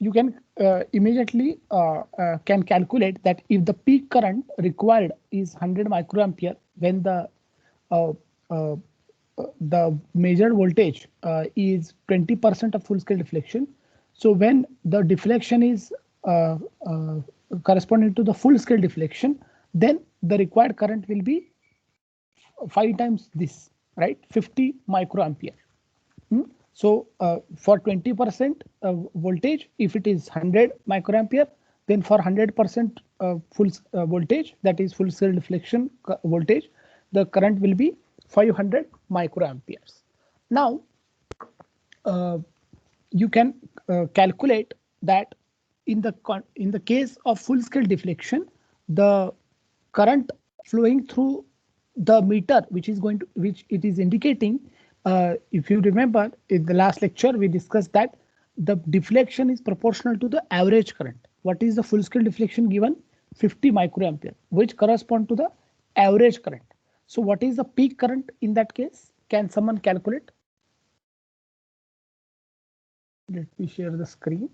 you can immediately can calculate that if the peak current required is 100 microampere when uh, uh, the measured voltage is 20% of full scale deflection. So when the deflection is corresponding to the full scale deflection, then the required current will be 5 times this, right? 50 microampere. So for 20% voltage, if it is 100 microampere, then for 100% full voltage, that is full scale deflection voltage, the current will be 500 microamperes. Now, you can calculate that in the case of full scale deflection, the current flowing through the meter, which it is indicating. If you remember, in the last lecture we discussed that the deflection is proportional to the average current. What is the full scale deflection given? 50 microampere, which correspond to the average current. So what is the peak current in that case? Can someone calculate? Let me share the screen.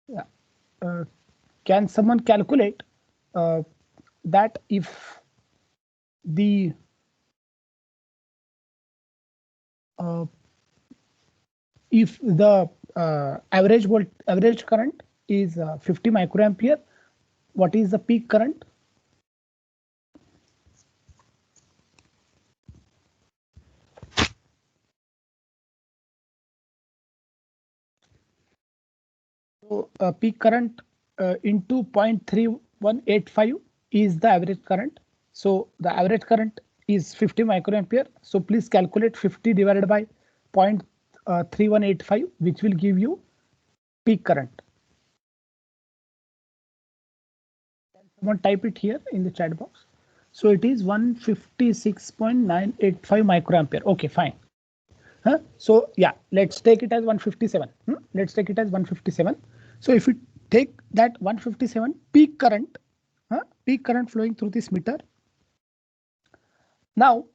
Yeah. Can someone calculate that if the average current is 50 microampere, what is the peak current? So peak current into 0.3185 is the average current. So the average current is 50 microampere. So please calculate 50 divided by 0.3185, which will give you peak current. Can someone type it here in the chat box? So it is 156.985 microampere. Okay, fine. So yeah, let's take it as 157. Let's take it as 157. So if we take that 157 peak current flowing through this meter, now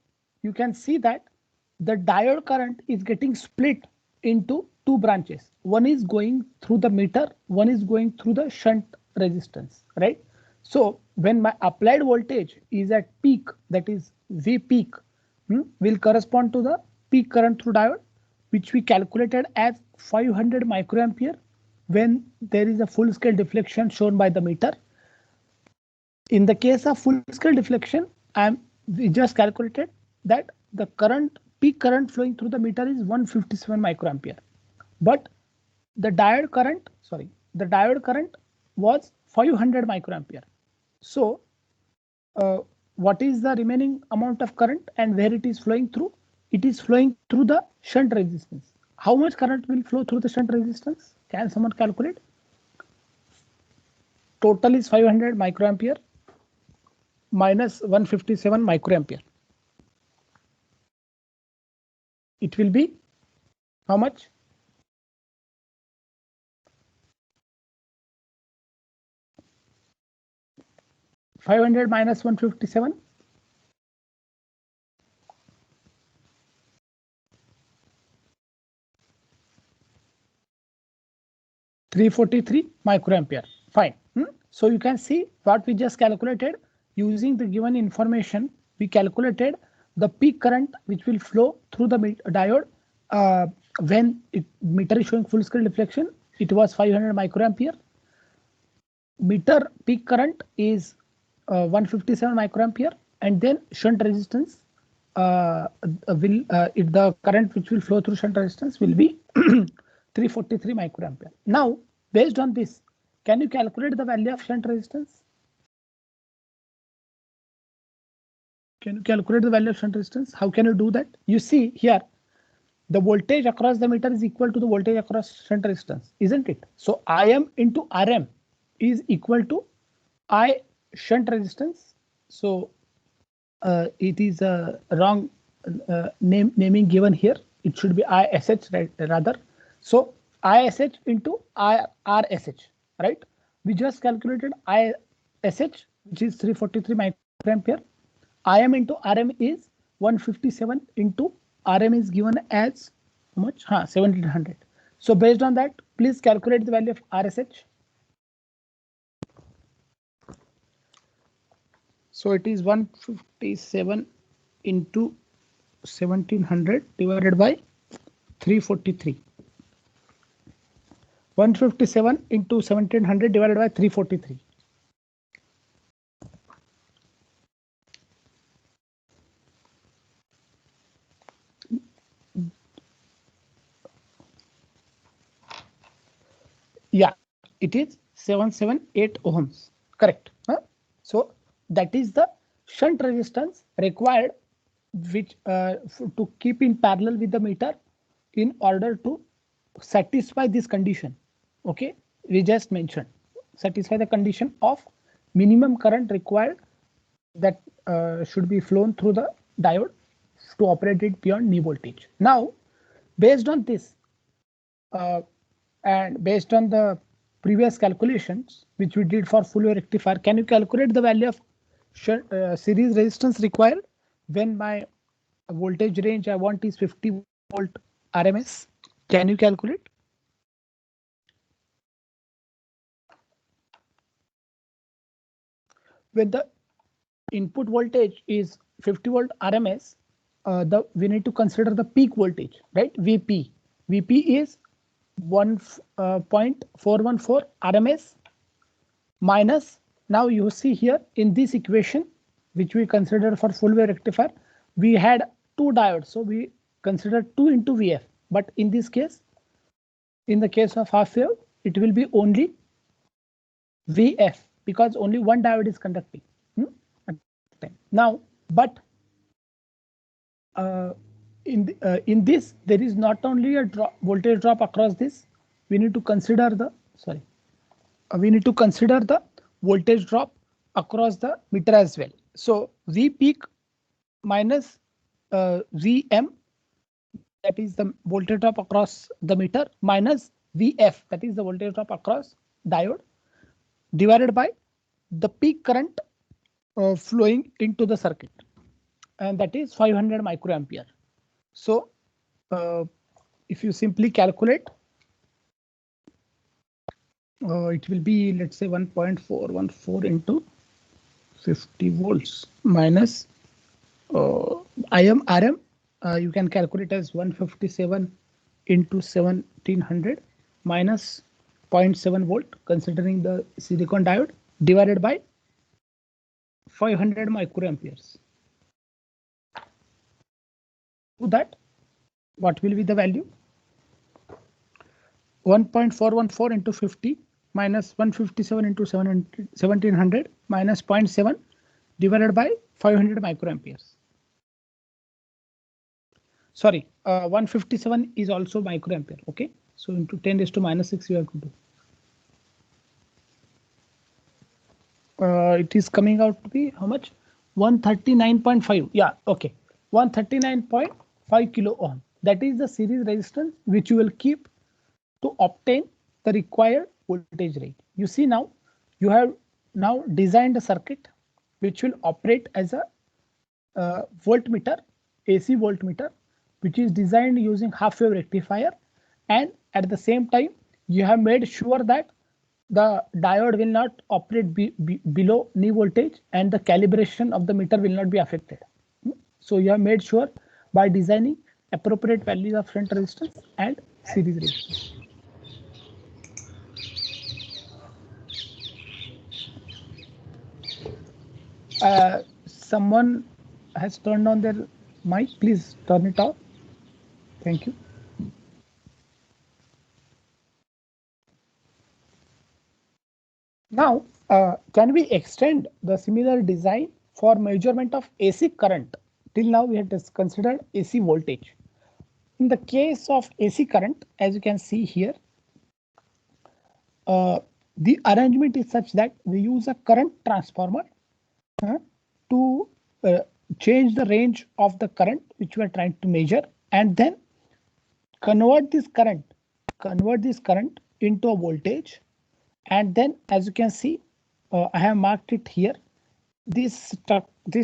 you can see that the diode current is getting split into two branches. One is going through the meter, one is going through the shunt resistance, right? So when my applied voltage is at peak, that is V peak, will correspond to the peak current through diode, which we calculated as 500 microampere when there is a full scale deflection shown by the meter. In the case of full scale deflection, we just calculated that the peak current flowing through the meter is 157 microampere, but the diode current was 500 microampere. So what is the remaining amount of current and where it is flowing through? It is flowing through the shunt resistance. How much current will flow through the shunt resistance? Can someone calculate? Total is 500 microampere minus 157 microampere. It will be how much? (500 minus 157). 343 microampere. Fine. So you can see what we just calculated using the given information. We calculated the peak current which will flow through the diode when meter is showing full scale deflection. It was 500 microampere. Meter peak current is 157 microampere, and then shunt resistance the current which will flow through shunt resistance will be 343 microampere. Now, based on this, can you calculate the value of shunt resistance? Can you calculate the value of shunt resistance? How can you do that? You see here, the voltage across the meter is equal to the voltage across shunt resistance, isn't it? So Im into Rm is equal to I shunt resistance. So it is a wrong naming given here. It should be ISH, right, rather. So ISH into RSH, right? We just calculated ISH, which is 343 microampere. Im into Rm is 157 into Rm is given as how much? 1700. So based on that, please calculate the value of RSH. So it is 157 into 1700 divided by 343. 157 into 1700 divided by 343. Yeah, it is 778 ohms. Correct. Huh? So that is the shunt resistance required, which to keep in parallel with the meter in order to satisfy this condition. Okay, we just mentioned satisfy the condition of minimum current required that should be flown through the diode to operate it beyond knee voltage. Now, based on this, and based on the previous calculations which we did for full wave rectifier, can you calculate the value of series resistance required when my voltage range I want is 50 volt RMS? Can you calculate? When the input voltage is 50 volt RMS, we need to consider the peak voltage, right? VP. VP is 1.414 RMS minus, now you see here in this equation which we considered for full wave rectifier, we had two diodes, so we considered 2 into VF, but in this case, in the case of half wave, it will be only VF because only one diode is conducting. Now, but in this there is not only a voltage drop across this, we need to consider the we need to consider the voltage drop across the meter as well. So V peak minus Vm, that is the voltage drop across the meter, minus Vf, that is the voltage drop across diode, divided by the peak current flowing into the circuit, and that is 500 microampere. So if you simply calculate, it will be, let's say, 1.414 into 50 volts minus RM. You can calculate as 157 into 1700 minus 0.7 volt, considering the silicon diode, divided by 500 microamperes. To that, what will be the value? 1.414 into 50 minus 157 into 1700 minus 0.7 divided by 500 microamperes. Sorry, 157 is also microampere. Okay, so into 10 raised to minus 6 you have to do. It is coming out to be how much? 139.5. Yeah, okay, 139.5 kilo ohm. That is the series resistance which you will keep to obtain the required voltage rate. You see, now you have now designed a circuit which will operate as a voltmeter, AC voltmeter, which is designed using half wave rectifier, and at the same time you have made sure that the diode will not operate below knee voltage and the calibration of the meter will not be affected. So you have made sure by designing appropriate values of shunt resistance and series resistance. Someone has turned on their mic. Please turn it off. Thank you. Now, can we extend the similar design for measurement of AC current? Till now, we had considered AC voltage. In the case of AC current, as you can see here, the arrangement is such that we use a current transformer to change the range of the current which we are trying to measure, and then convert this current into a voltage. And then, as you can see, I have marked it here. This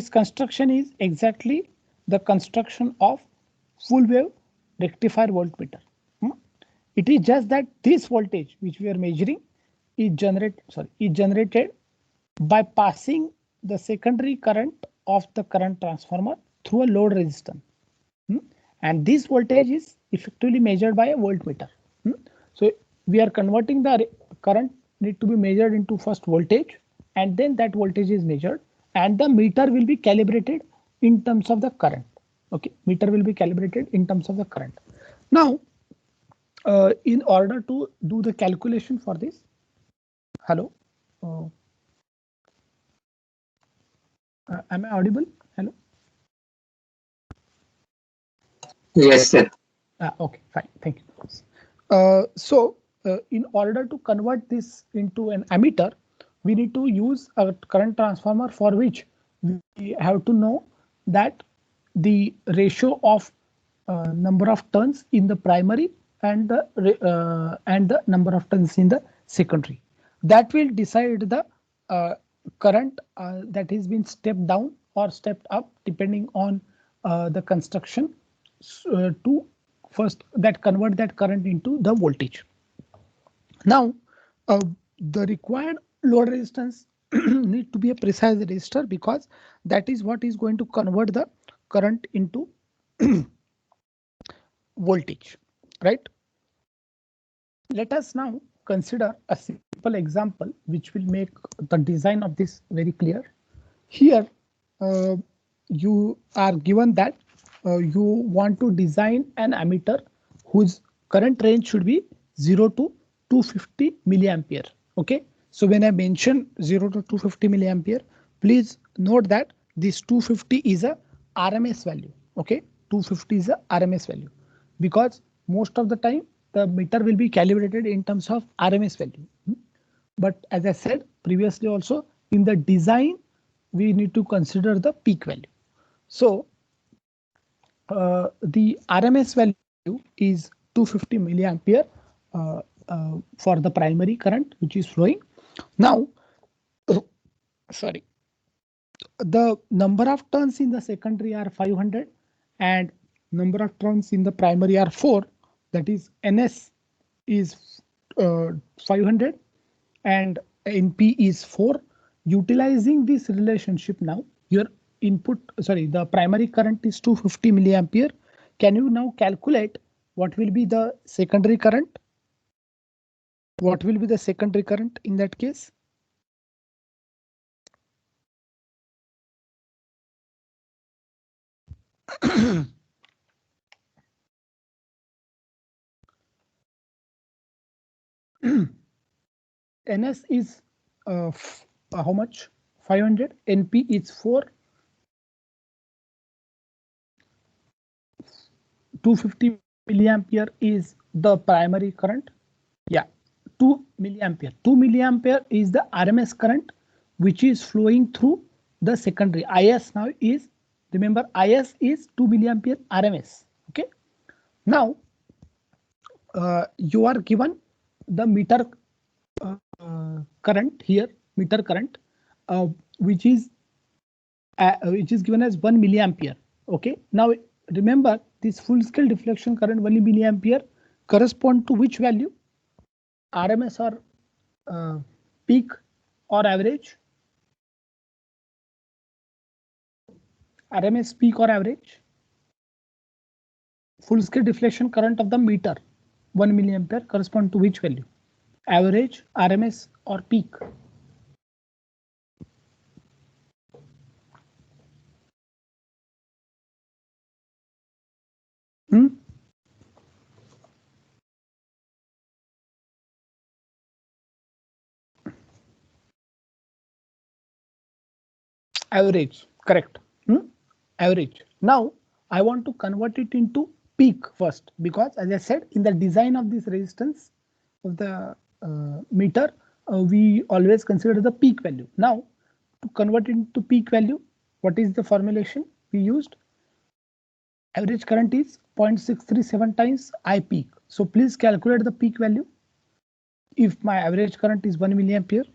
construction is exactly the construction of full wave rectifier voltmeter. It is just that this voltage which we are measuring is generated by passing the secondary current of the current transformer through a load resistance. And this voltage is effectively measured by a voltmeter. So we are converting the current need to be measured into first voltage, and then that voltage is measured, and the meter will be calibrated in terms of the current. Okay, meter will be calibrated in terms of the current. Now, in order to do the calculation for this, hello, am I audible? Hello. Yes, sir. Okay, fine, thank you. In order to convert this into an ammeter, we need to use a current transformer, for which we have to know that the ratio of number of turns in the primary and the number of turns in the secondary. That will decide the current that has been stepped down or stepped up depending on the construction to first that convert that current into the voltage. Now, the required load resistance need to be a precise resistor, because that is what is going to convert the current into voltage, right? Let us now consider a simple example which will make the design of this very clear. Here, you are given that you want to design an ammeter whose current range should be 0 to 250 milliampere. Okay, so when I mention 0 to 250 milliampere, please note that this 250 is a RMS value. Okay, 250 is a RMS value, because most of the time the meter will be calibrated in terms of RMS value. But as I said previously also, in the design, we need to consider the peak value. So the RMS value is 250 milliampere for the primary current which is flowing. Now, sorry, the number of turns in the secondary are 500 and number of turns in the primary are 4. That is NS is 500 and NP is 4. Utilizing this relationship, now your input, sorry, the primary current is 250 milliampere. Can you now calculate what will be the secondary current? What will be the secondary current in that case? NS is how much? 500. NP is 4. 250 milliampere is the primary current. Yeah, 2 milliampere. 2 milliampere is the RMS current which is flowing through the secondary. IS now is, remember, IS is 2 milliampere RMS. Okay. Now, you are given the meter current here, meter current, which is given as 1 milliampere. Okay. Now remember, this full scale deflection current 1 milliampere correspond to which value? RMS or peak or average? RMS, peak or average? Full scale deflection current of the meter 1 milliampere correspond to which value? Average, RMS or peak? Average, correct. Average. Now I want to convert it into peak first, because as I said, in the design of this resistance of the meter, we always consider the peak value. Now to convert it into peak value, what is the formulation we used? Average current is 0.637 times I peak. So please calculate the peak value. If my average current is 1 milliampere,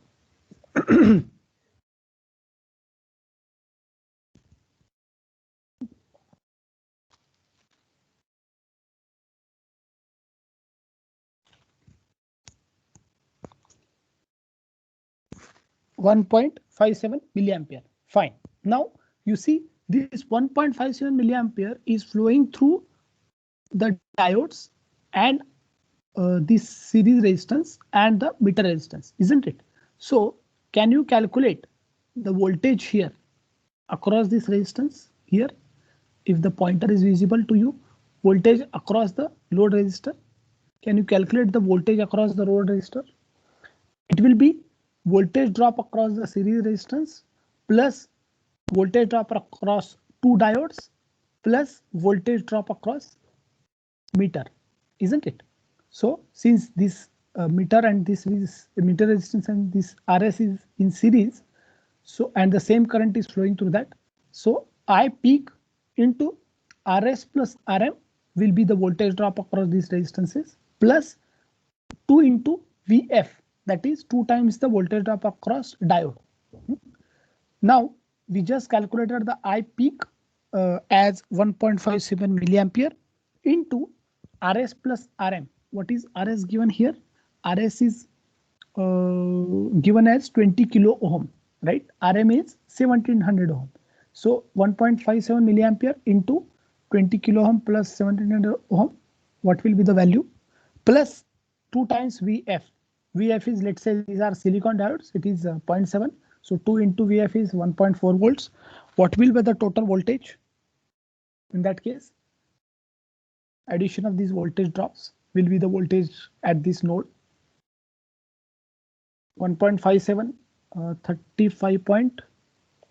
1.57 milliampere. Fine. Now you see this 1.57 milliampere is flowing through the diodes and this series resistance and the meter resistance, isn't it? So can you calculate the voltage here across this resistance here? If the pointer is visible to you, voltage across the load resistor. Can you calculate the voltage across the load resistor? It will be voltage drop across the series resistance plus voltage drop across two diodes plus voltage drop across meter, isn't it? So since this meter and this is meter resistance and this RS is in series, so and the same current is flowing through that, so I peak into RS plus RM will be the voltage drop across these resistances plus 2 into VF, that is 2 times the voltage drop across diode. Now we just calculated the I peak as 1.57 milliampere into RS plus RM. What is RS given here? RS is given as 20 kilo ohm, right? RM is 1700 ohm. So 1.57 milliampere into 20 kilo ohm plus 1700 ohm. What will be the value? Plus 2 times VF. VF is, let's say these are silicon diodes. It is 0.7. So 2 into VF is 1.4 volts. What will be the total voltage? In that case, addition of these voltage drops will be the voltage at this node. 1.57, 35 point,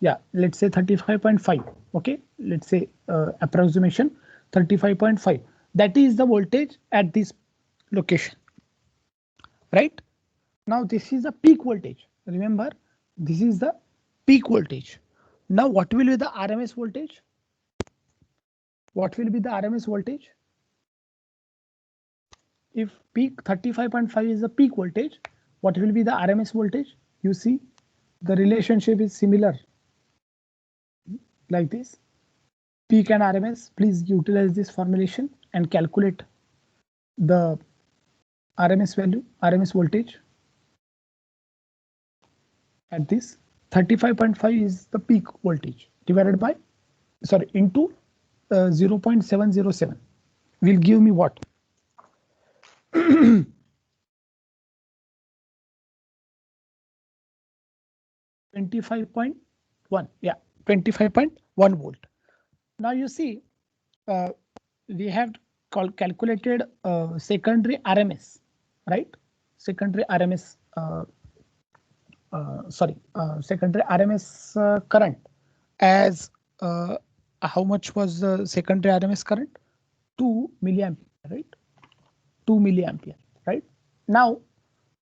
yeah, let's say 35.5. Okay, let's say approximation 35.5. That is the voltage at this location, right? Now this is the peak voltage. Remember, this is the peak voltage. Now what will be the RMS voltage? What will be the RMS voltage? If peak 35.5 is the peak voltage, what will be the RMS voltage? You see, the relationship is similar like this. Peak and RMS, please utilize this formulation and calculate the RMS value, RMS voltage at this. 35.5 is the peak voltage divided by, sorry, into 0.707 will give me what? 25.1, yeah, 25.1 volt. Now you see, we have calculated secondary RMS, right? Secondary RMS, secondary RMS current as how much was the secondary RMS current? 2 milliampere, right? 2 milliampere, right? Now,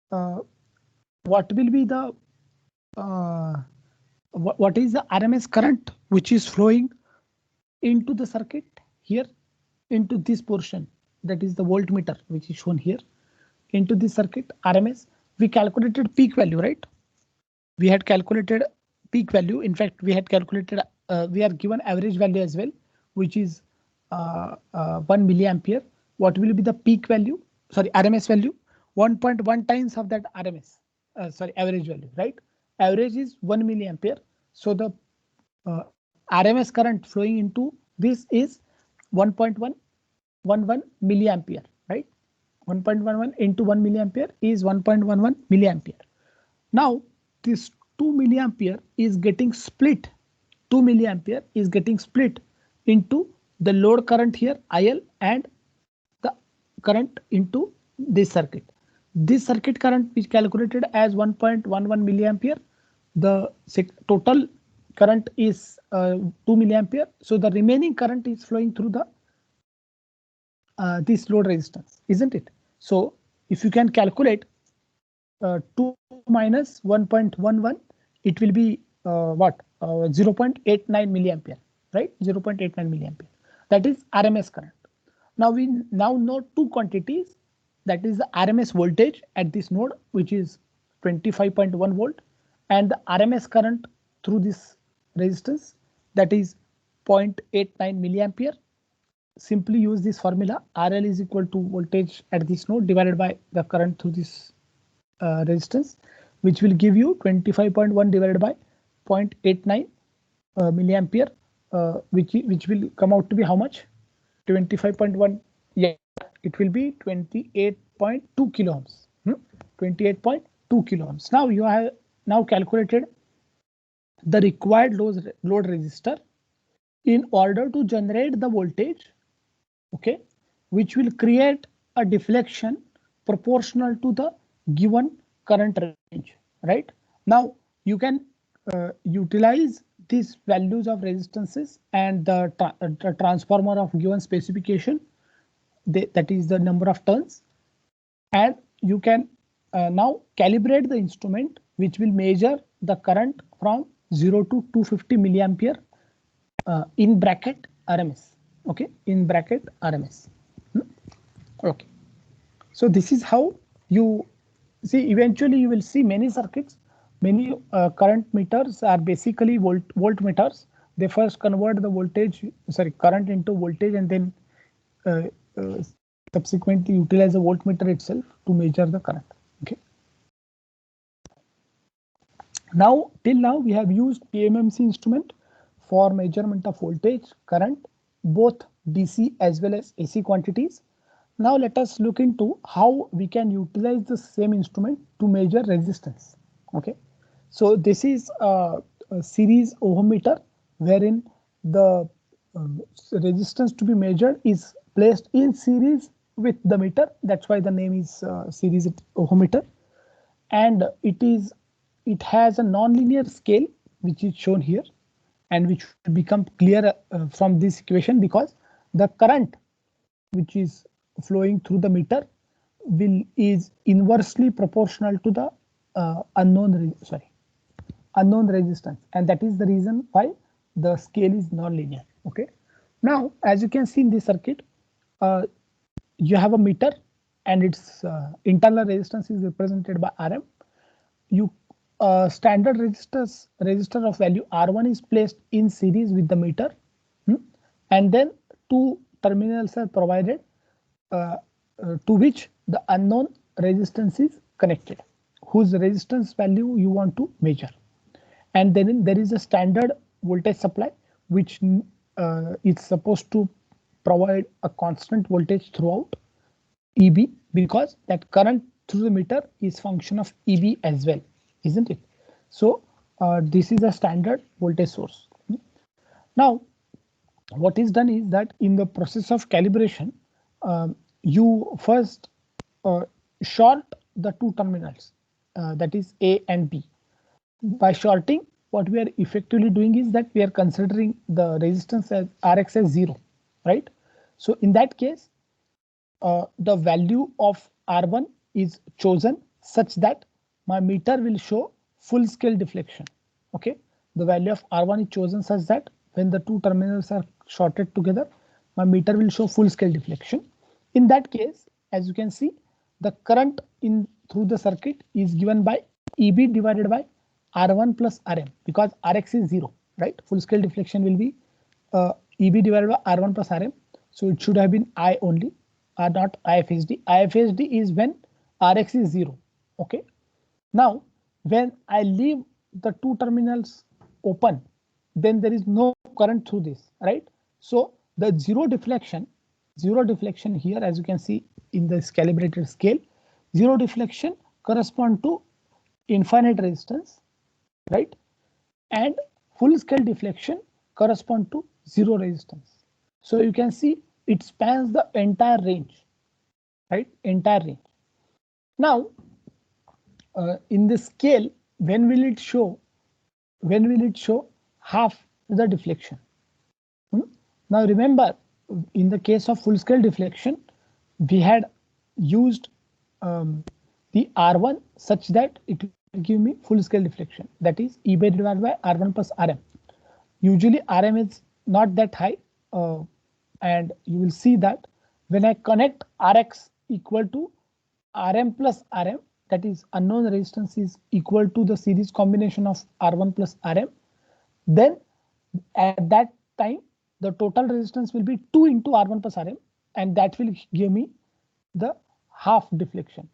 what will be the what is the RMS current which is flowing into the circuit here, into this portion, that is the voltmeter which is shown here, into this circuit RMS. We calculated peak value, right? We had calculated peak value. In fact, we had calculated, we are given average value as well, which is 1 milliampere. What will be the peak value? Sorry, RMS value, 1.1 times of that RMS, sorry, average value, right? Average is 1 milliampere. So the RMS current flowing into this is 1.111 milliampere, right? 1.11 into 1 milliampere is 1.11 milliampere. Now this 2 milliampere is getting split. 2 milliampere is getting split into the load current here, IL, and the current into this circuit. This circuit current is calculated as 1.11 milliampere. The total current is 2 milliampere. So the remaining current is flowing through the this load resistance, isn't it? So if you can calculate 2 minus 1.11, it will be what? 0.89 milliampere, right? 0.89 milliampere. That is RMS current. Now we now know two quantities. That is the RMS voltage at this node, which is 25.1 volt, and the RMS current through this resistance, that is 0.89 milliampere. Simply use this formula. RL is equal to voltage at this node divided by the current through this resistance. which will give you 25.1 divided by 0.89 milliampere, which will come out to be how much? 25.1. Yeah, it will be 28.2 kilo ohms. 28.2 kilo ohms. Now you have now calculated the required load resistor in order to generate the voltage, okay, which will create a deflection proportional to the given current range, right? Now you can utilize these values of resistances and the transformer of given specification, that is the number of turns, and you can now calibrate the instrument which will measure the current from 0 to 250 milliampere in bracket RMS. Okay, in bracket RMS. Okay, so this is how you see. Eventually you will see many circuits, many current meters are basically voltmeters. They first convert the current into voltage, and then uh, subsequently utilize the voltmeter itself to measure the current. Okay. Now till now we have used PMMC instrument for measurement of voltage, current, both DC as well as AC quantities. Now let us look into how we can utilize the same instrument to measure resistance. Okay, so this is a series ohm meter wherein the resistance to be measured is placed in series with the meter. That's why the name is series ohm meter, and it has a nonlinear scale which is shown here, and which will become clear from this equation, because the current which is flowing through the meter is inversely proportional to the unknown resistance, and that is the reason why the scale is non-linear. Okay, now as you can see in this circuit, you have a meter and its internal resistance is represented by Rm. You standard resistor of value R1 is placed in series with the meter, and then two terminals are provided to which the unknown resistance is connected, whose resistance value you want to measure. And then there is a standard voltage supply which is supposed to provide a constant voltage throughout, EB, because that current through the meter is function of EB as well, isn't it? So this is a standard voltage source. Now what is done is that in the process of calibration, you first short the two terminals, that is A and B. By shorting, what we are effectively doing is that we are considering the resistance as Rx as 0, right? So in that case, the value of R1 is chosen such that my meter will show full scale deflection. Okay, the value of R1 is chosen such that when the two terminals are shorted together, my meter will show full scale deflection. In that case, as you can see, the current in through the circuit is given by EB divided by R1 plus Rm, because Rx is 0, right? Full scale deflection will be EB divided by R1 plus Rm. So it should have been I only, or not IFSD. IFSD is when Rx is 0. Okay. Now, when I leave the two terminals open, then there is no current through this, right? So the zero deflection here, as you can see in this calibrated scale, zero deflection correspond to infinite resistance, right? And full scale deflection correspond to zero resistance. So you can see it spans the entire range, right? Entire range. Now, in the scale, when will it show half the deflection? Now remember, in the case of full scale deflection, we had used the R1 such that it will give me full scale deflection, that is EB divided by R1 plus Rm. Usually Rm is not that high, and you will see that when I connect Rx equal to Rm plus Rm, that is unknown resistance is equal to the series combination of R1 plus Rm, then at that time the total resistance will be 2 into R1 plus Rm, and that will give me the half deflection.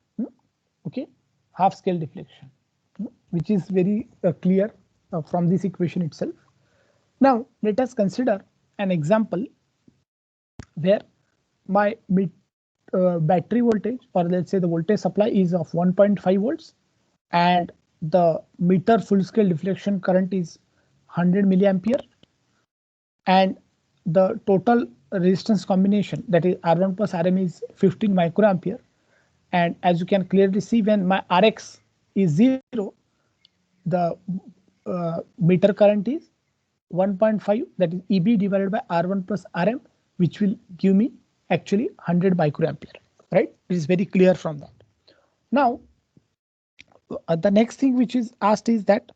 Okay, half scale deflection. which is very clear from this equation itself. Now let us consider an example where my battery voltage, or let's say the voltage supply, is of 1.5 volts, and the meter full scale deflection current is 100 milliampere, and the total resistance combination, that is R1 plus Rm, is 15 microampere. And as you can clearly see, when my Rx is 0, the meter current is 1.5, that is EB divided by R1 plus Rm, which will give me actually 100 microampere, right? It is very clear from that. Now, the next thing which is asked is that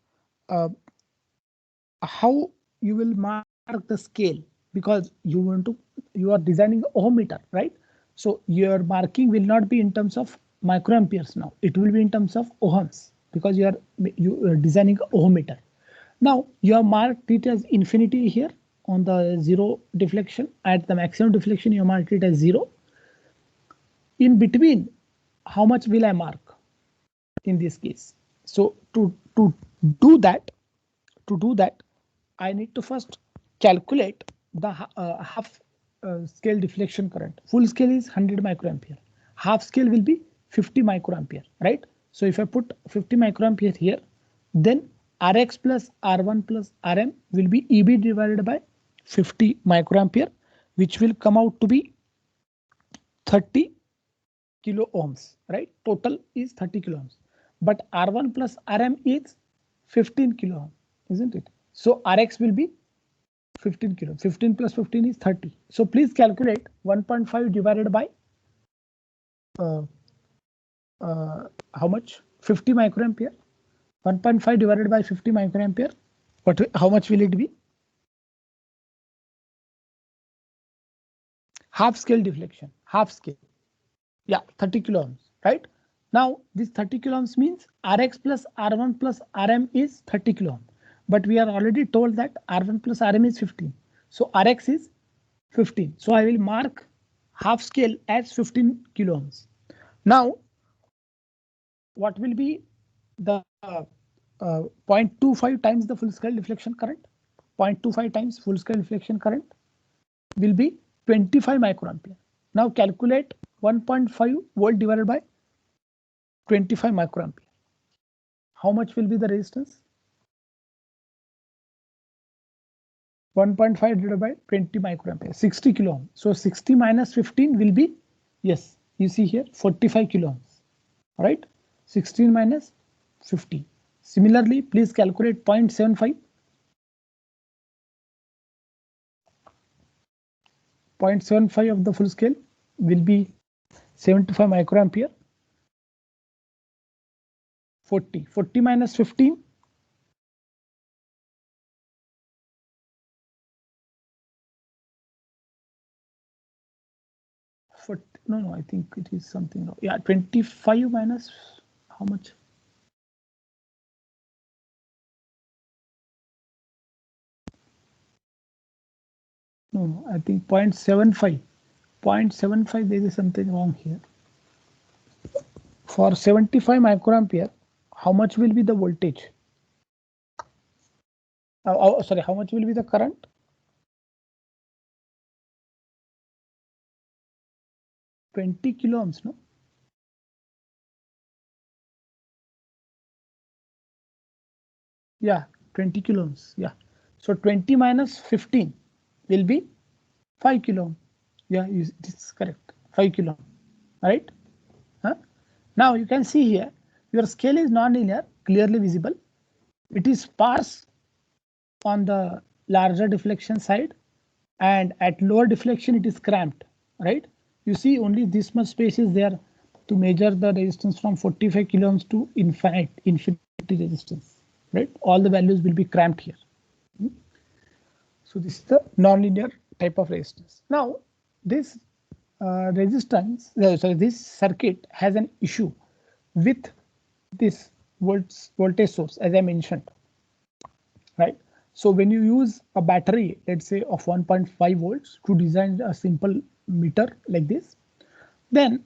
how you will mark the scale, because you are designing a ohm meter, right? So your marking will not be in terms of microamperes now, it will be in terms of ohms, because you are designing a ohm meter. Now you have marked it as infinity here on the zero deflection. At the maximum deflection you marked it as 0. In between, how much will I mark in this case? So to do that, I need to first calculate the half scale deflection current. Full scale is 100 microampere. Half scale will be 50 microampere, right? So if I put 50 microampere here, then Rx plus R1 plus Rm will be EB divided by 50 microampere, which will come out to be 30 kilo ohms, right? Total is 30 kilo ohms, but R1 plus Rm is 15 kilo ohm, isn't it? So Rx will be 15 kilo. 15 plus 15 is 30. So please calculate 1.5 divided by how much? 50 microampere. 1.5 divided by 50 microampere. How much will it be? Half scale deflection. Half scale. Yeah, 30 kilo ohms, right? Now this 30 kilo ohms means Rx plus R1 plus Rm is 30 kilo ohm. But we are already told that R1 plus Rm is 15. So Rx is 15. So I will mark half scale as 15 kilo ohms. Now, what will be the 0.25 times the full scale deflection current? 0.25 times full scale deflection current will be 25 microampere. Now calculate 1.5 volt divided by 25 microampere. How much will be the resistance? 1.5 divided by 20 microampere, 60 kilo ohm. So 60 minus 15 will be, yes, you see here 45 kilo ohms, right? 16 minus 15. Similarly, please calculate 0.75. 0.75 of the full scale will be 75 microampere. 40 minus 15. 40, no, I think it is something. Yeah, 25 minus how much? No, I think 0.75. 0.75, there is something wrong here. For 75 microampere, how much will be the voltage? Sorry, how much will be the current? 20 kilo ohms, no? Yeah, 20 kilo ohms. Yeah. So 20 minus 15 will be 5 kilo ohm. Yeah, this is correct. 5 kilo ohm. Right? Huh? Now you can see here, your scale is non-linear, clearly visible. It is sparse on the larger deflection side, and at lower deflection it is cramped, right? You see only this much space is there to measure the resistance from 45 kilo ohms to infinity resistance, right? All the values will be cramped here. So this is the nonlinear type of resistance. Now this this circuit has an issue with this voltage source, as I mentioned, right? So when you use a battery, let's say of 1.5 volts to design a simple meter like this, then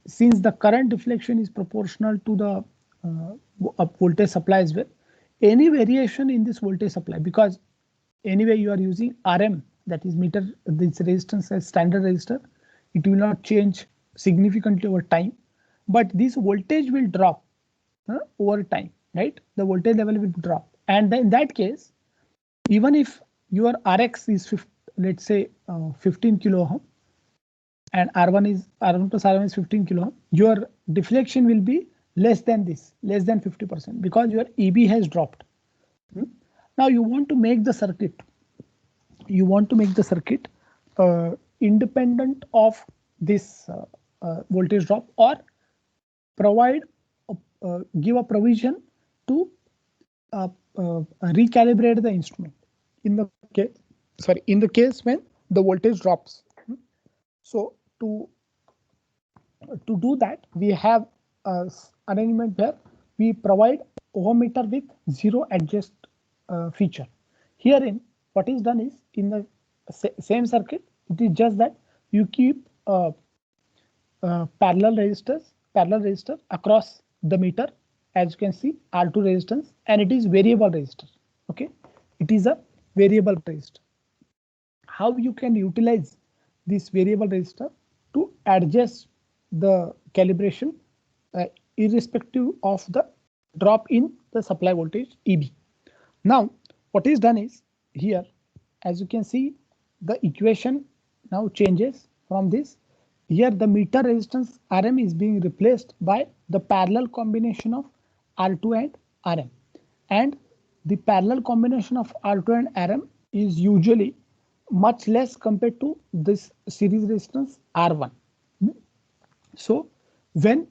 since the current deflection is proportional to the voltage supply as well. Any variation in this voltage supply, because anyway you are using RM, that is meter this resistance as standard resistor, it will not change significantly over time, but this voltage will drop over time, right? The voltage level will drop, and then in that case, even if your Rx is let's say 15 kilo ohm, and R1 plus R1 is 15 kilo ohm, your deflection will be less than this, less than 50%, because your EB has dropped. Now you want to make the circuit, independent of this voltage drop, or provide give a provision to recalibrate the instrument in the case when the voltage drops. So to do that, we have a arrangement where we provide ohm meter with zero adjust feature. Herein, what is done is, in the same circuit, it is just that you keep parallel resistor across the meter, as you can see, R2 resistance, and it is variable resistor. Okay, it is a variable resistor. How you can utilize this variable resistor to adjust the calibration irrespective of the drop in the supply voltage EB. Now, what is done is, here, as you can see, the equation now changes from this. Here the meter resistance RM is being replaced by the parallel combination of R2 and RM. And the parallel combination of R2 and RM is usually much less compared to this series resistance R1. So when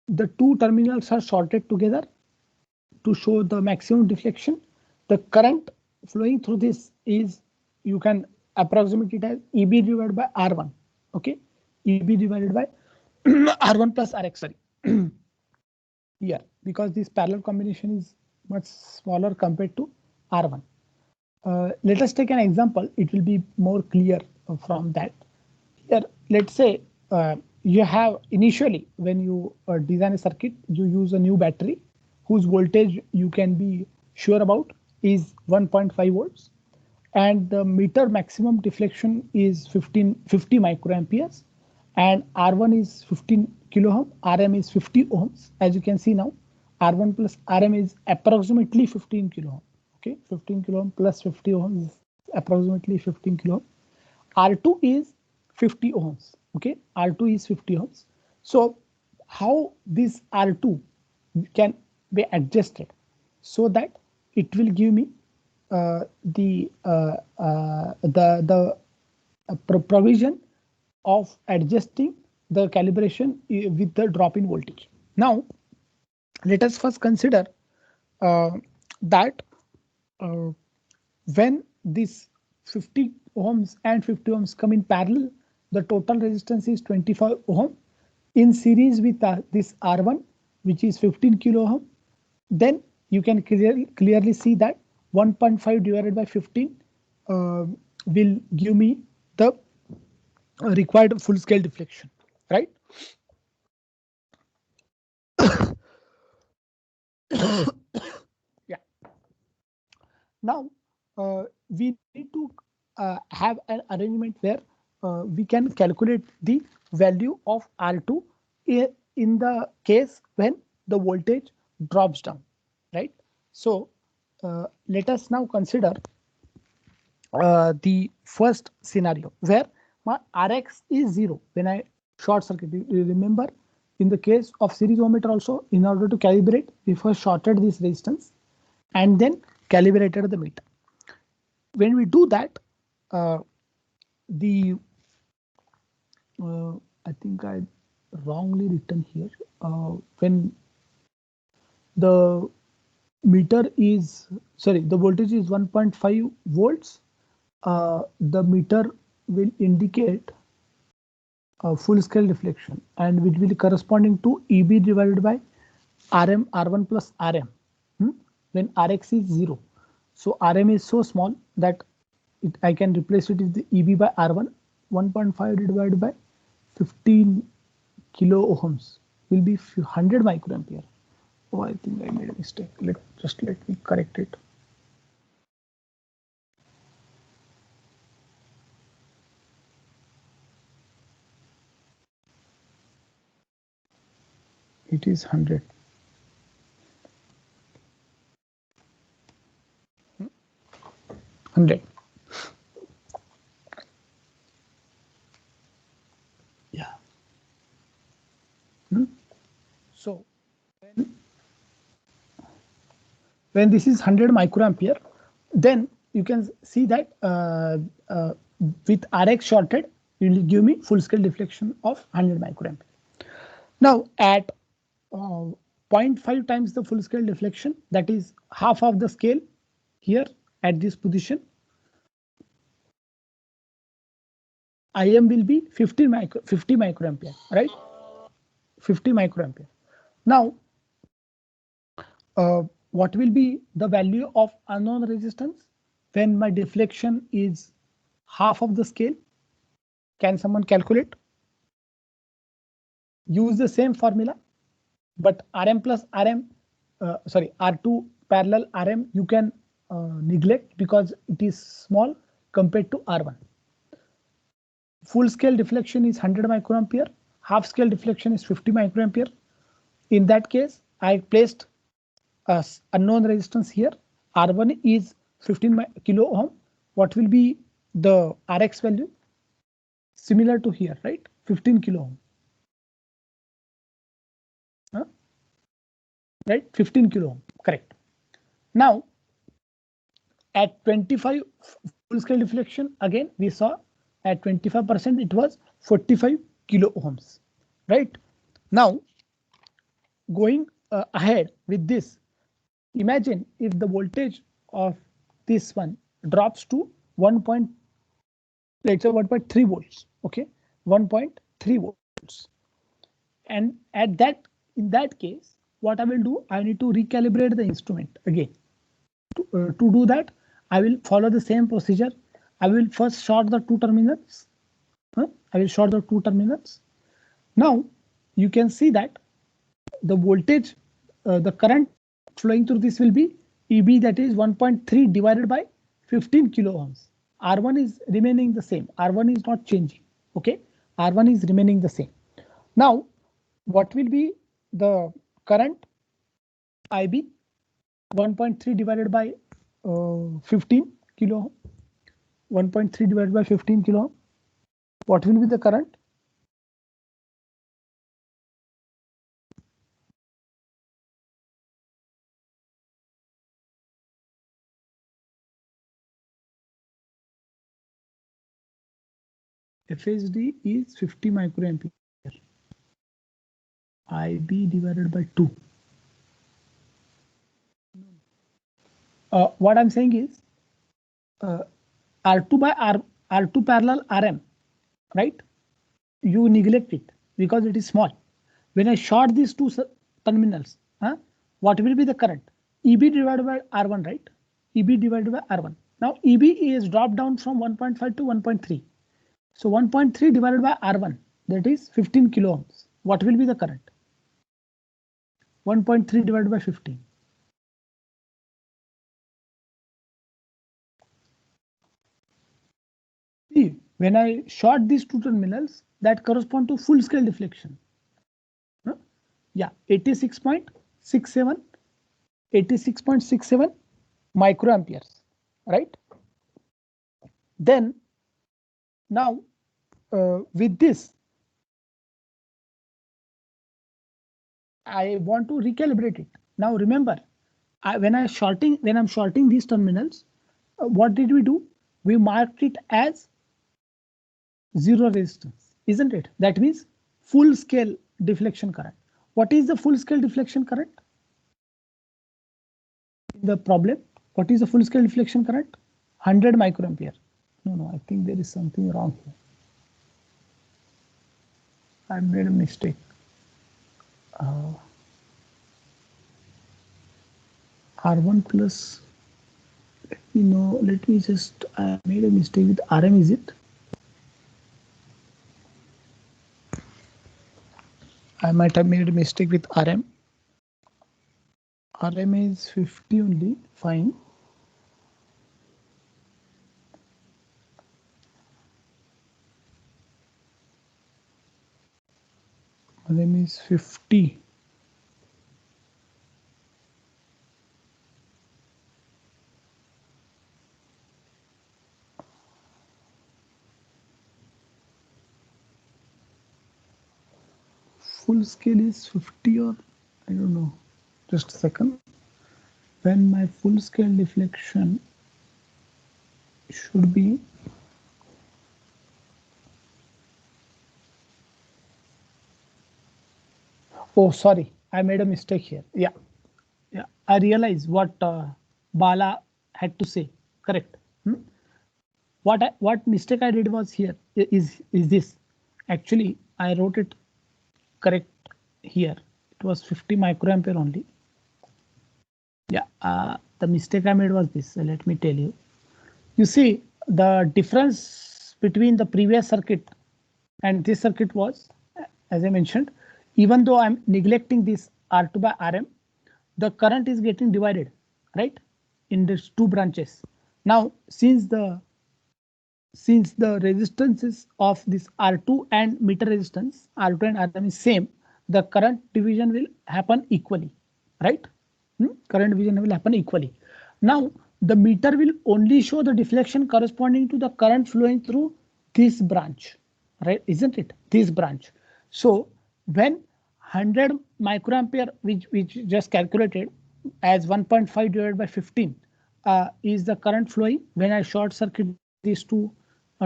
the two terminals are shorted together to show the maximum deflection, the current flowing through this is, you can approximate it as EB divided by R1. Okay, EB divided by R1 plus Rx. Sorry, here, because this parallel combination is much smaller compared to R1. Let us take an example. It will be more clear from that. Here, let's say you have initially, when you design a circuit, you use a new battery whose voltage you can be sure about is 1.5 volts, and the meter maximum deflection is 50 microamperes, and R1 is 15 kilo ohm, RM is 50 ohms. As you can see now, R1 plus RM is approximately 15 kilo ohm. Okay, 15 kilo ohm plus 50 ohms is approximately 15 kilo ohm. R2 is 50 ohms. Okay, R2 is 50 ohms. So how this R2 can be adjusted so that it will give me the provision of adjusting the calibration with the drop in voltage. Now, let us first consider that when this 50 ohms and 50 ohms come in parallel, the total resistance is 25 ohm in series with this R1, which is 15 kilo ohm. Then you can clearly see that 1.5 divided by 15 will give me the required full scale deflection, right? Yeah. Now we need to have an arrangement where we can calculate the value of R2 in the case when the voltage drops down, right? So let us now consider the first scenario where my Rx is 0 when I short circuit. You remember, in the case of series ohmmeter also, in order to calibrate, we first shorted this resistance and then calibrated the meter. When we do that, the I think I wrongly written here. When the meter is, sorry, the voltage is 1.5 volts, the meter will indicate a full scale deflection, and it will be corresponding to EB divided by RM, R1 plus RM, when Rx is 0. So RM is so small that I can replace it with the EB by R1. 1.5 divided by 15 kilo ohms will be 100 microampere. Oh, I think I made a mistake. Let me correct it. It is 100. 100. Yeah. So when this is 100 microampere, then you can see that with Rx shorted, it will give me full scale deflection of 100 microampere. Now at zero 0.5 times the full scale deflection, that is half of the scale here at this position, IM will be 50 microampere, right? 50 microampere. Now, what will be the value of unknown resistance when my deflection is half of the scale? Can someone calculate? Use the same formula, but Rm plus Rm, sorry, R2 parallel Rm, you can neglect because it is small compared to R1. Full scale deflection is 100 microampere, half scale deflection is 50 microampere. In that case, I placed a unknown resistance here. R1 is 15 kilo ohm. What will be the Rx value? Similar to here, right? 15 kilo ohm. Huh? Right? 15 kilo ohm, correct. Now, at 25 full scale deflection, again, we saw at 25%, it was 45 kilo ohms, right? Now, going ahead with this, imagine if the voltage of this one drops to 1. Let's say 1.3 volts, okay, 1.3 volts. And at that, in that case, what I will do, I need to recalibrate the instrument again. To do that, I will follow the same procedure. I will first short the two terminals. I will short the two terminals. Now you can see that the voltage, the current flowing through this will be EB, that is 1.3 divided by 15 kilo ohms. R1 is remaining the same. R1 is not changing. Okay, R1 is remaining the same. Now, what will be the current IB? 1.3 divided by 15 kilo. 1.3 divided by 15 kilo. What will be the current? FSD is 50 microampere. IB divided by 2. What I'm saying is R2 by R2 parallel RM, right? You neglect it because it is small. When I short these two terminals, what will be the current? EB divided by R1, right? EB divided by R1. Now EB is dropped down from 1.5 to 1.3. So 1.3 divided by R1, that is 15 kilo ohms. What will be the current? 1.3 divided by 15. See, when I short these two terminals, that correspond to full scale deflection. Yeah, 86.67, 86.67 microamperes, right? Then now with this, I want to recalibrate it. Now remember, when I'm shorting these terminals, what did we do? We marked it as zero resistance, isn't it? That means full scale deflection current. What is the full scale deflection current? In the problem, what is the full scale deflection current? 100 microampere. No, I think there is something wrong here. I made a mistake. R1 plus, let me just, I made a mistake with RM, is it? I might have made a mistake with RM. RM is 50 only, fine. RM is 50. Full scale is 50 or I don't know. Just a second. When my full scale deflection should be oh sorry, I made a mistake here. Yeah, I realize what Bala had to say. Correct. What mistake I did was here is this. Actually, I wrote it correct here. It was 50 microampere only. Yeah, the mistake I made was this. Let me tell you. You see, the difference between the previous circuit and this circuit was, as I mentioned, even though I'm neglecting this R2 by Rm, the current is getting divided, right, in these two branches. Now, since the resistances of this R2 and meter resistance, R2 and Rm is same, the current division will happen equally, right? Current division will happen equally. Now, the meter will only show the deflection corresponding to the current flowing through this branch, right? Isn't it? This branch. So when 100 microampere, which just calculated as 1.5 divided by 15, is the current flowing when I short circuit these two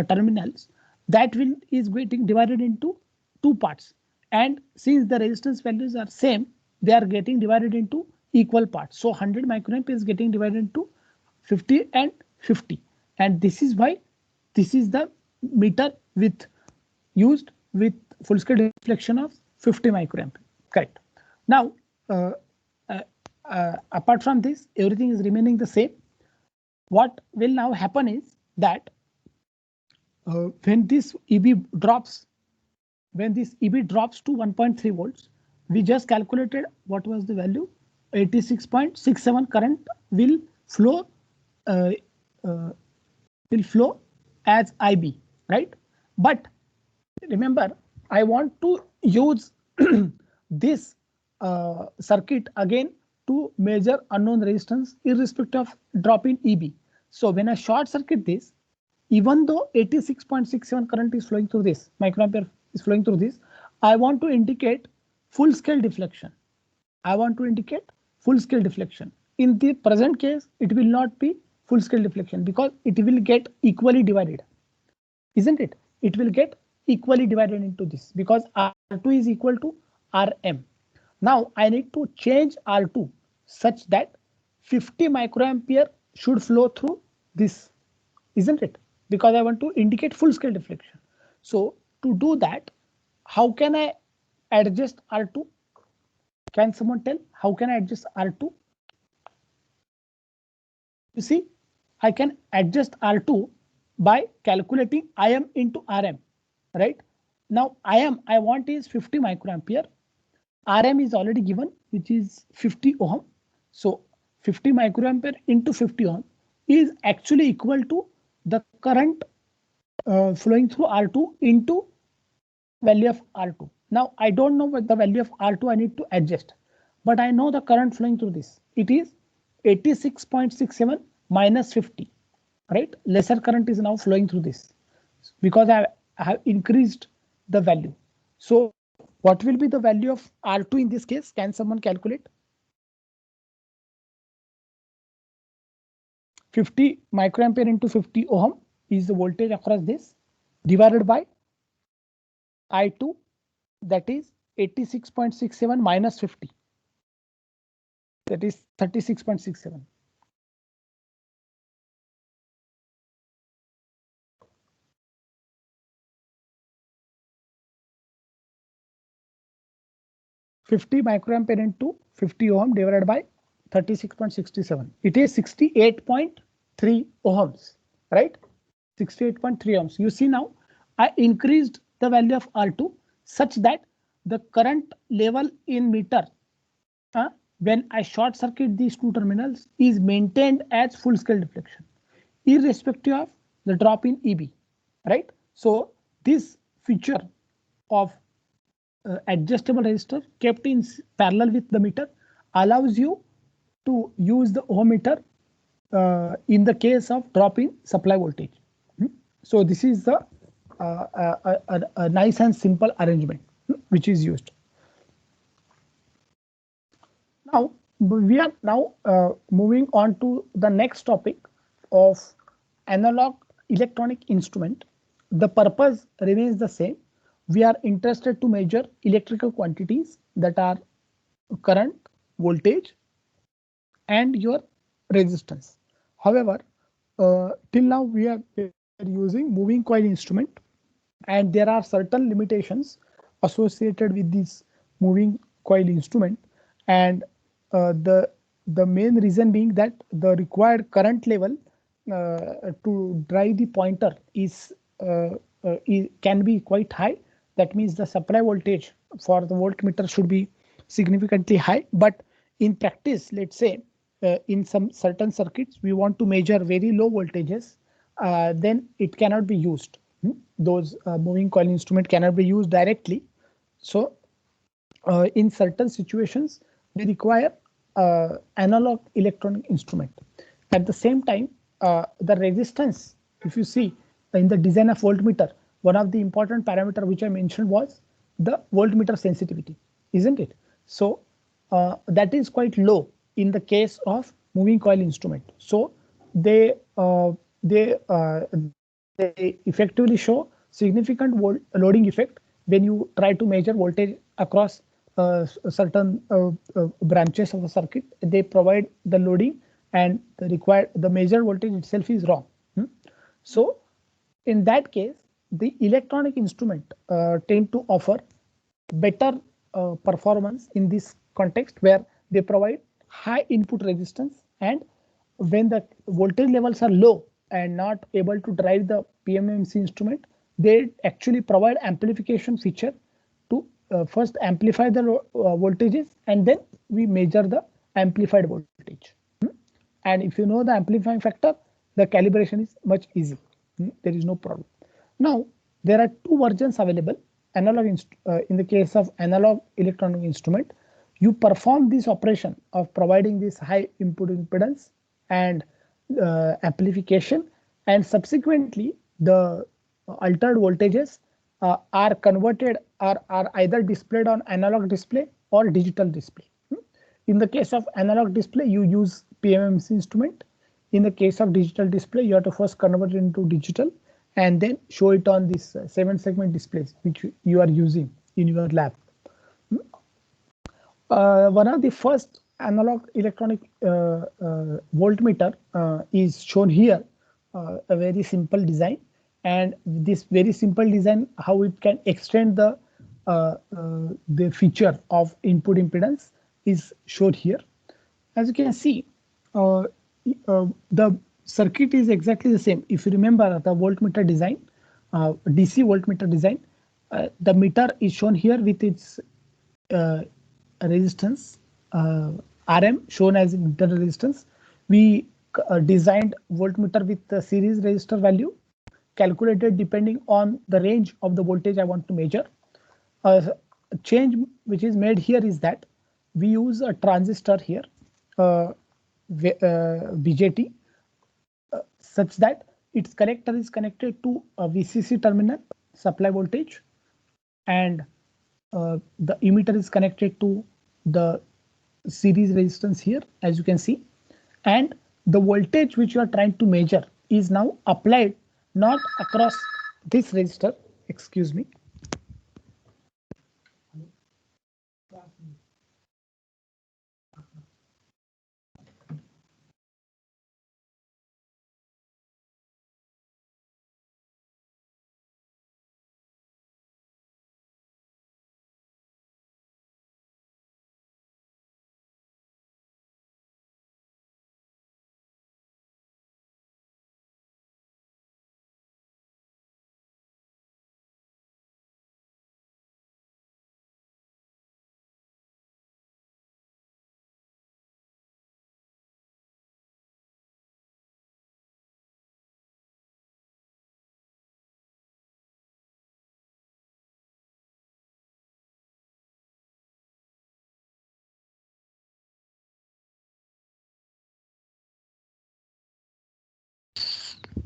terminals, that will is getting divided into two parts. And since the resistance values are same, they are getting divided into equal parts. So 100 microamp is getting divided into 50 and 50. And this is why this is the meter with used with full scale deflection of 50 microamp. Correct. Now, uh, apart from this, everything is remaining the same. What will now happen is that when this EB drops, when this EB drops to 1.3 volts, we just calculated what was the value. 86.67 current uh, uh, will flow as IB, right? But remember, I want to use this circuit again to measure unknown resistance irrespective of drop in EB. So when I short circuit this, even though 86.67 current is flowing through this, microampere is flowing through this, I want to indicate full scale deflection. I want to indicate full scale deflection. In the present case, it will not be full scale deflection because it will get equally divided, isn't it? It will get equally divided into this because R2 is equal to Rm. Now I need to change R2 such that 50 microampere should flow through this, isn't it? Because I want to indicate full scale deflection. So to do that, how can I adjust R2? Can someone tell how can I adjust R2? You see, I can adjust R2 by calculating Im into Rm, right? Now I want is 50 microampere. Rm is already given, which is 50 ohm. So 50 microampere into 50 ohm is actually equal to the current flowing through R2 into value of R2. Now I don't know what the value of R2 I need to adjust, but I know the current flowing through this. It is 86.67 minus 50, right? Lesser current is now flowing through this because I have increased the value. So what will be the value of R2 in this case? Can someone calculate? 50 microampere into 50 ohm is the voltage across this divided by I2, that is 86.67 minus 50, that is 36.67. Fifty microampere into 50 ohm divided by 36.67. It is 68.3 ohms, right? 68.3 ohms. You see now, I increased the value of R2 such that the current level in meter when I short circuit these two terminals is maintained as full scale deflection, irrespective of the drop in EB, right? So this feature of adjustable resistor kept in parallel with the meter allows you to use the ohm meter in the case of drop in supply voltage. So this is the a nice and simple arrangement which is used. Now we are now moving on to the next topic of analog electronic instrument. The purpose remains the same. We are interested to measure electrical quantities that are current, voltage, and your resistance. However, till now we are using moving coil instrument, and there are certain limitations associated with this moving coil instrument, and the main reason being that the required current level to drive the pointer can be quite high. That means the supply voltage for the voltmeter should be significantly high. But in practice, let's say in some certain circuits, we want to measure very low voltages, then it cannot be used. Those moving coil instrument cannot be used directly. So in certain situations, we require analog electronic instrument. At the same time, the resistance, if you see in the design of voltmeter, one of the important parameter which I mentioned was the voltmeter sensitivity, isn't it? So that is quite low in the case of moving coil instrument. So they uh, they effectively show significant loading effect when you try to measure voltage across certain branches of a circuit. They provide the loading, and the measured voltage itself is wrong. So in that case, the electronic instrument tend to offer better performance in this context, where they provide high input resistance, and when the voltage levels are low and not able to drive the PMMC instrument, they actually provide amplification feature to first amplify the voltages, and then we measure the amplified voltage. And if you know the amplifying factor, the calibration is much easy. There is no problem. Now there are two versions available. In the case of analog electronic instrument, you perform this operation of providing this high input impedance and amplification, and subsequently the altered voltages are converted, are either displayed on analog display or digital display. In the case of analog display, you use PMMC instrument. In the case of digital display, you have to first convert it into digital and then show it on this 7-segment displays which you are using in your lab. One of the first analog electronic voltmeter is shown here, a very simple design. And this very simple design, how it can extend the feature of input impedance is shown here. As you can see, the circuit is exactly the same. If you remember the voltmeter design, DC voltmeter design, the meter is shown here with its resistance, RM shown as internal resistance. We designed voltmeter with the series resistor value calculated depending on the range of the voltage I want to measure. A change which is made here is that we use a transistor here, BJT, such that its connector is connected to a VCC terminal supply voltage, and the emitter is connected to the series resistance here, as you can see. And the voltage which you are trying to measure is now applied not across this resistor, excuse me,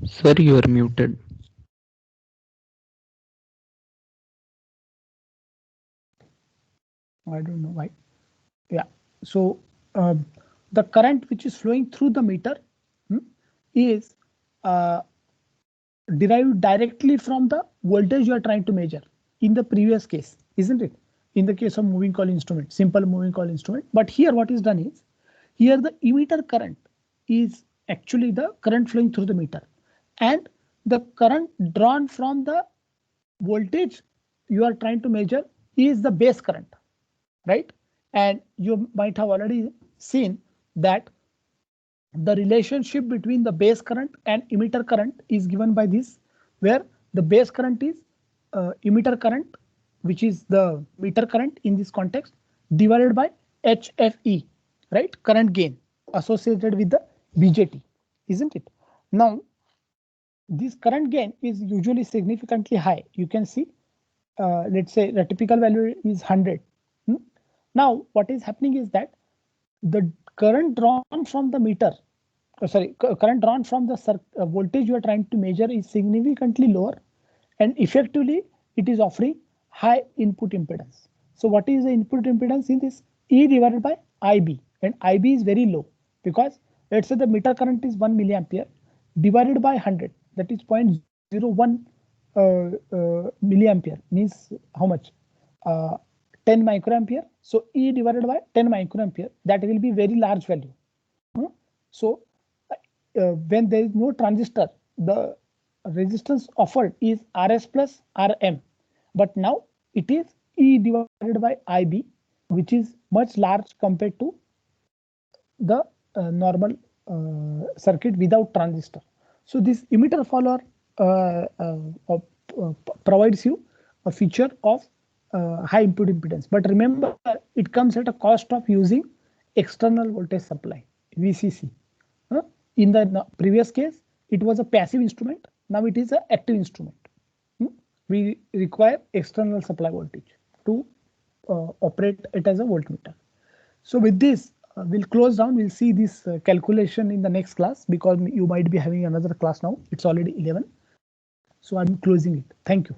Sir, you are muted. I don't know why. Yeah. So the current which is flowing through the meter hmm, is uh, derived directly from the voltage you are trying to measure in the previous case, isn't it? In the case of moving coil instrument, simple moving coil instrument. But here what is done is, here the emitter current is actually the current flowing through the meter, and the current drawn from the voltage you are trying to measure is the base current, right? And you might have already seen that the relationship between the base current and emitter current is given by this, where the base current is emitter current, which is the meter current in this context, divided by HFE, right? Current gain associated with the BJT, isn't it? Now, this current gain is usually significantly high. You can see, let's say the typical value is 100. Hmm? Now, what is happening is that the current drawn from the meter, current drawn from the voltage you are trying to measure is significantly lower, and effectively it is offering high input impedance. So what is the input impedance in this? E divided by IB, and IB is very low because let's say the meter current is 1 milliampere divided by 100, that is 0.01 milliampere, means how much? uh, 10 microampere. So E divided by 10 microampere, that will be very large value. So when there is no transistor, the resistance offered is Rs plus Rm. But now it is E divided by IB, which is much large compared to the normal circuit without transistor. So this emitter follower provides you a feature of high input impedance. But remember, it comes at a cost of using external voltage supply, VCC. In the previous case, it was a passive instrument. Now it is an active instrument. We require external supply voltage to operate it as a voltmeter. So with this, we'll close down. We'll see this calculation in the next class, because you might be having another class now. It's already 11. So I'm closing it. Thank you.